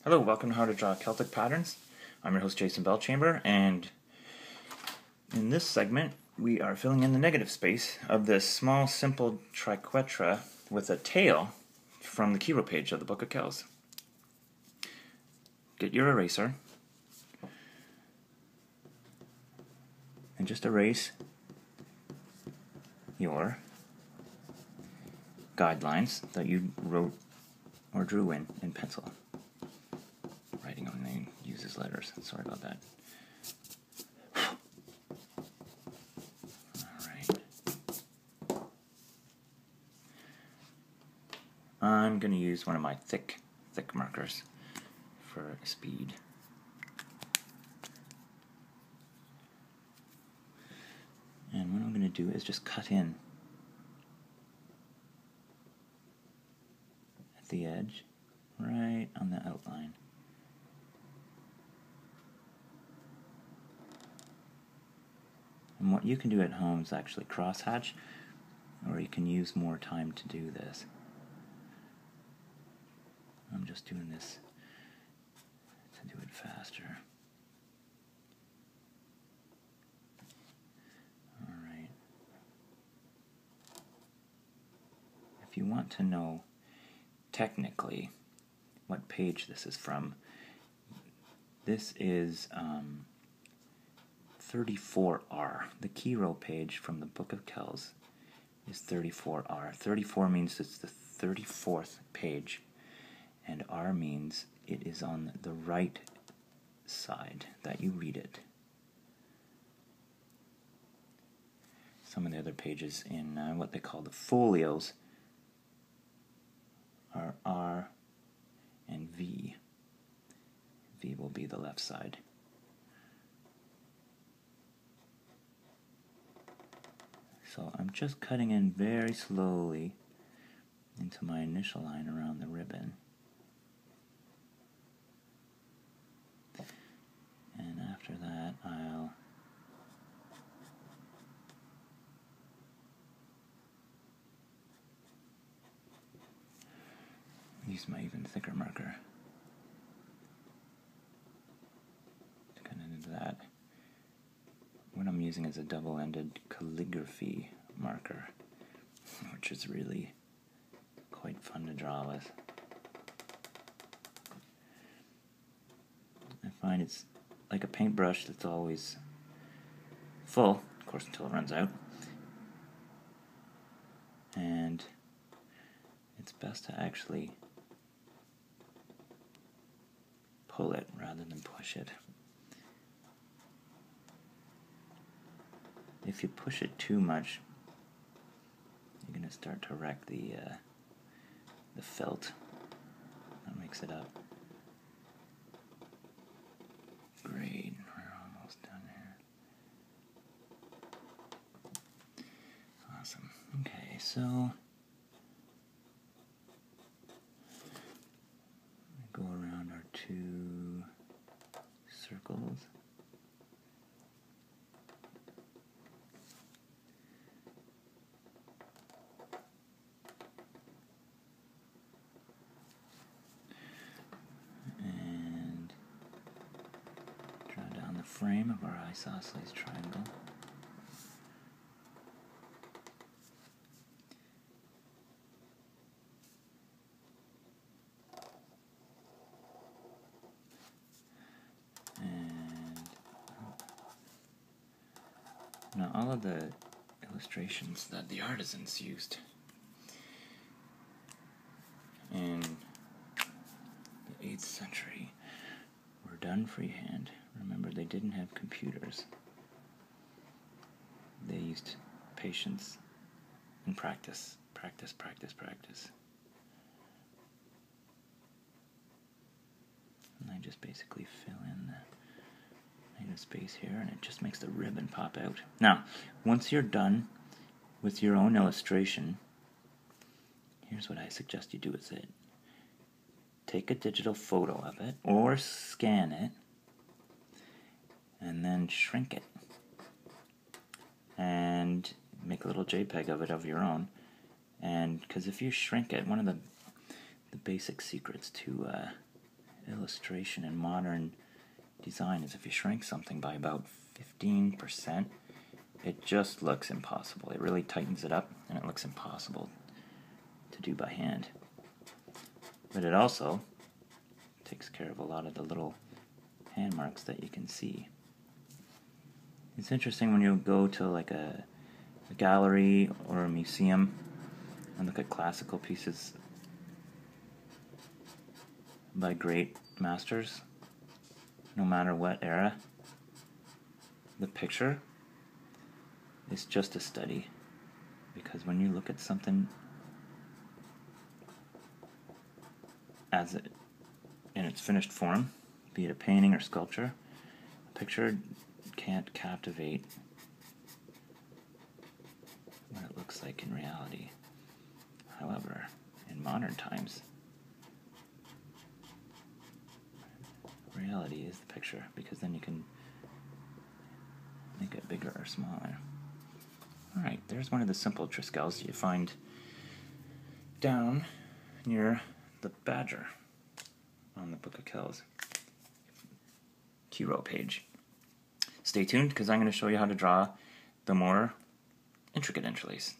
Hello, welcome to How to Draw Celtic Patterns. I'm your host Jason Bellchamber, and in this segment we are filling in the negative space of this small simple Triquetra with a tail from the hero page of the Book of Kells. Get your eraser and just erase your guidelines that you wrote or drew in pencil. Writing only uses letters. Sorry about that. Alright. I'm going to use one of my thick markers for speed. And what I'm going to do is just cut in at the edge, right on the outline. And what you can do at home is actually crosshatch, or you can use more time to do this. I'm just doing this to do it faster. Alright. If you want to know technically what page this is from, this is 34R. The hero page from the Book of Kells is 34R. 34 means it's the 34th page, and R means it is on the right side that you read it. Some of the other pages in what they call the folios are R and V. V will be the left side. So I'm just cutting in very slowly into my initial line around the ribbon. And after that I'll use my even thicker marker to cut into that. What I'm using is a double-ended calligraphy marker, which is really quite fun to draw with. I find it's like a paintbrush that's always full, of course, until it runs out. And it's best to actually pull it rather than push it. If you push it too much, you're going to start to wreck the felt that makes it up. Great, we're almost done here. Awesome. Okay, so go around our two circles. Frame of our isosceles triangle. And now all of the illustrations that the artisans used in the 8th century were done freehand. Remember, they didn't have computers. They used patience and practice. Practice. And I just basically fill in the negative space here, and it just makes the ribbon pop out. Now, once you're done with your own illustration, here's what I suggest you do with it. Take a digital photo of it, or scan it, and then shrink it and make a little JPEG of it of your own. And because if you shrink it, one of the basic secrets to illustration in modern design is if you shrink something by about 15%, it just looks impossible. It really tightens it up and it looks impossible to do by hand. But it also takes care of a lot of the little hand marks that you can see. It's interesting when you go to like a gallery or a museum and look at classical pieces by great masters, no matter what era, the picture is just a study, because when you look at something as it in its finished form, be it a painting or sculpture, a picture can't captivate what it looks like in reality. However, in modern times, reality is the picture, because then you can make it bigger or smaller. Alright, there's one of the simple Triskells you find down near the badger on the Book of Kells hero page. Stay tuned, because I'm going to show you how to draw the more intricate interlace.